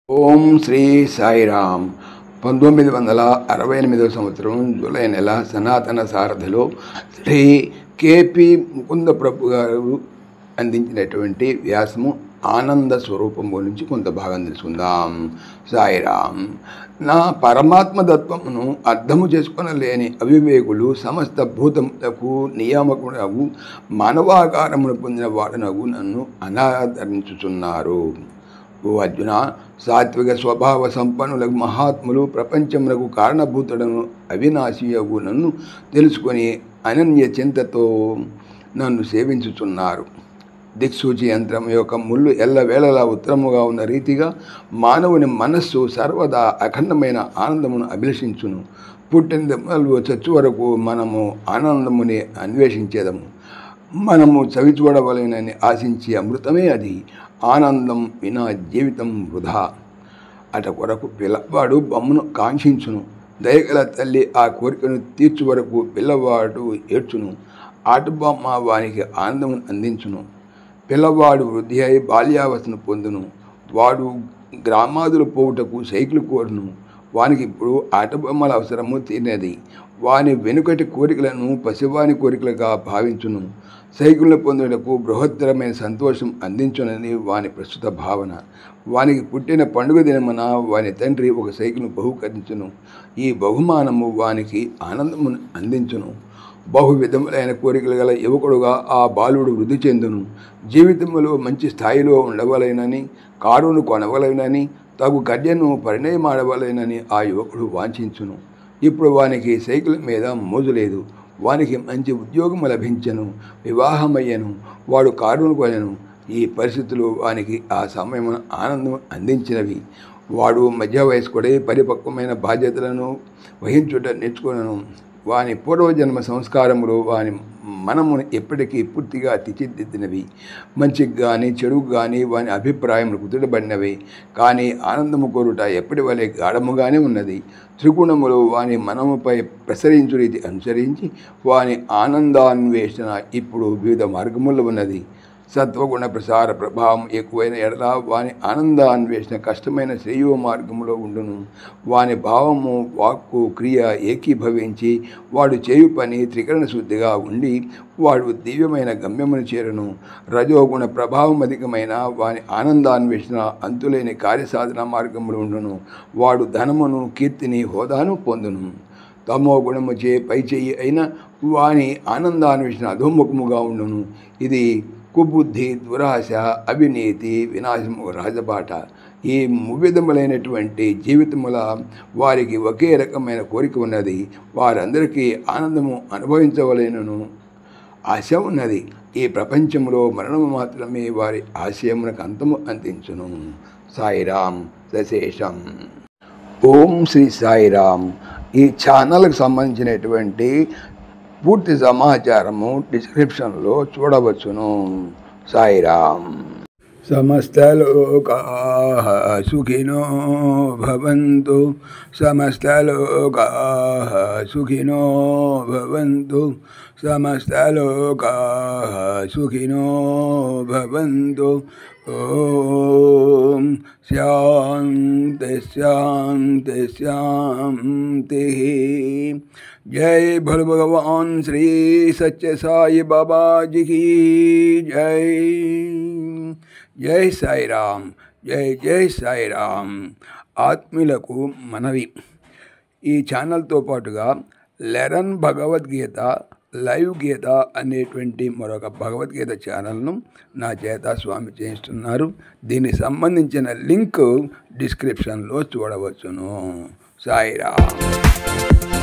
ఓం శ్రీ సాయిరామ్. 1968 సంవత్సరం జూలై నెల సనాతన సారథిలో శ్రీ కేపీ ముకుంద ప్రభు గారు అందించినటువంటి వ్యాసము ఆనంద స్వరూపం గురించి కొంత భాగం తెలుసుకుందాం. సాయిరామ్. నా పరమాత్మతత్వమును అర్థము చేసుకొనలేని అవివేకులు సమస్త భూతములకు నియామకునగు మానవాకారమును పొందిన వాడనగు నన్ను అనాదరించుచున్నారు. ఓ అర్జున, సాత్విక స్వభావ సంపన్నులకు మహాత్ములు ప్రపంచములకు కారణభూతుడను అవినాశియగు నన్ను తెలుసుకొని అనన్య చింతతో నన్ను సేవించుచున్నారు. దిక్సూచి యంత్రం యొక్క ముళ్ళు ఎల్లవేళలా ఉత్తరముగా ఉన్న రీతిగా మానవుని మనస్సు సర్వదా అఖండమైన ఆనందమును అభిలషించును. పుట్టిన మొదలు చచ్చు వరకు మనము ఆనందముని అన్వేషించేదము. మనము చవి చూడవలెనని ఆశించే అమృతమే అది. ఆనందం వినా జీవితం వృధా. అట కొరకు పిల్లవాడు బొమ్మను కాంక్షించును. దయగల తల్లి ఆ కోరికను తీర్చు వరకు పిల్లవాడు ఏడ్చును. ఆటబొమ్మ వానికి ఆనందమును అందించును. పిల్లవాడు వృద్ధి అయి బాల్యావస్థను పొందును. వాడు గ్రామాదులు పోవుటకు సైకిల్ కోరును. వానికి ఇప్పుడు ఆటబొమ్మల అవసరము తీరినది. వాని వెనుకటి కోరికలను పసివాని కోరికలుగా భావించును. సైకిల్ను పొందుటకు బృహత్తరమైన సంతోషం అందించునని వాని ప్రస్తుత భావన. వానికి పుట్టిన పండుగ దినమున వాని తండ్రి ఒక సైకిల్ను బహుకరించును. ఈ బహుమానము వానికి ఆనందమును అందించును. బహు విధములైన కోరికలు గల యువకుడుగా ఆ బాలుడు వృద్ధి చెందును. జీవితంలో మంచి స్థాయిలో ఉండవలెనని, కారును కొనవలెనని, తగు కన్యను పరిణయమాడవలెనని ఆ యువకుడు వాంఛించును. ఇప్పుడు వానికి సైకిల్ మీద మోజు లేదు. వానికి మంచి ఉద్యోగము లభించను, వివాహమయ్యను, వాడు కారును కొనెను. ఈ పరిస్థితులు వానికి ఆ సమయమున ఆనందం అందించినవి. వాడు మధ్య వయస్కుడై పరిపక్వమైన బాధ్యతలను వహించుట నేర్చుకునను. వాని పూర్వజన్మ సంస్కారములు వాని మనమును ఎప్పటికీ పూర్తిగా తీర్చిదిద్దినవి. మంచికి కానీ చెడుకు కానీ వాని అభిప్రాయములు కుదుటబడినవి. కానీ ఆనందము కోరుట ఎప్పటి వలె గాఢముగానే ఉన్నది. త్రిగుణములు వాని మనముపై ప్రసరించు రీతి అనుసరించి వాని ఆనందాన్వేషణ ఇప్పుడు వివిధ మార్గముల్లో ఉన్నది. సత్వగుణ ప్రసార ప్రభావం ఎక్కువైన ఎడల వాని ఆనందాన్వేషణ కష్టమైన శ్రేయో మార్గంలో ఉండును. వాని భావము, వాక్కు, క్రియ ఏకీభవించి వాడు చేయు పని త్రికరణ శుద్ధిగా ఉండి వాడు దివ్యమైన గమ్యమును చేరును. రజోగుణ ప్రభావం అధికమైన వాని ఆనందాన్వేషణ అంతులేని కార్యసాధన మార్గములు ఉండును. వాడు ధనమును, కీర్తిని, హోదాను పొందును. తమో గుణముచే పై చెయ్యి అయిన వాని ఆనందాన్వేషణ అధోముఖముగా ఉండును. ఇది కుబుద్ధి, దురాశ, అవినీతి, వినాశము రాజబాట. ఈ మువిధములైనటువంటి జీవితముల వారికి ఒకే రకమైన కోరిక ఉన్నది. వారందరికీ ఆనందము అనుభవించవలెనను ఆశ ఉన్నది. ఈ ప్రపంచంలో మరణము మాత్రమే వారి ఆశయమునకు అంతము అందించును. సాయిరామ్. సశేషం. ఓం శ్రీ సాయిరామ్. ఈ ఛానల్కి సంబంధించినటువంటి పూర్తి సమాచారము డిస్క్రిప్షన్లో చూడవచ్చును. సాయిరామ్. సమస్తలోకాః సుఖినో భవంతు. సమస్తలోకాః సుఖినో భవంతు. సమస్తలోకాః సుఖినో భవంతు. ఓం శాంతి శాంతి శాంతి. జై భోల భగవాన్ శ్రీ సత్య సాయి బాబాజీకి జై. జై సాయిరామ్. జై జై సాయిరామ్. ఆత్మీయులకు మనవి, ఈ ఛానల్తో పాటుగా లెరన్ భగవద్గీత లైవ్ గీత అనేటువంటి మరొక భగవద్గీత ఛానల్ను నా చేత స్వామి చేయిస్తున్నారు. దీనికి సంబంధించిన లింక్ డిస్క్రిప్షన్లో చూడవచ్చును. సాయిరామ్.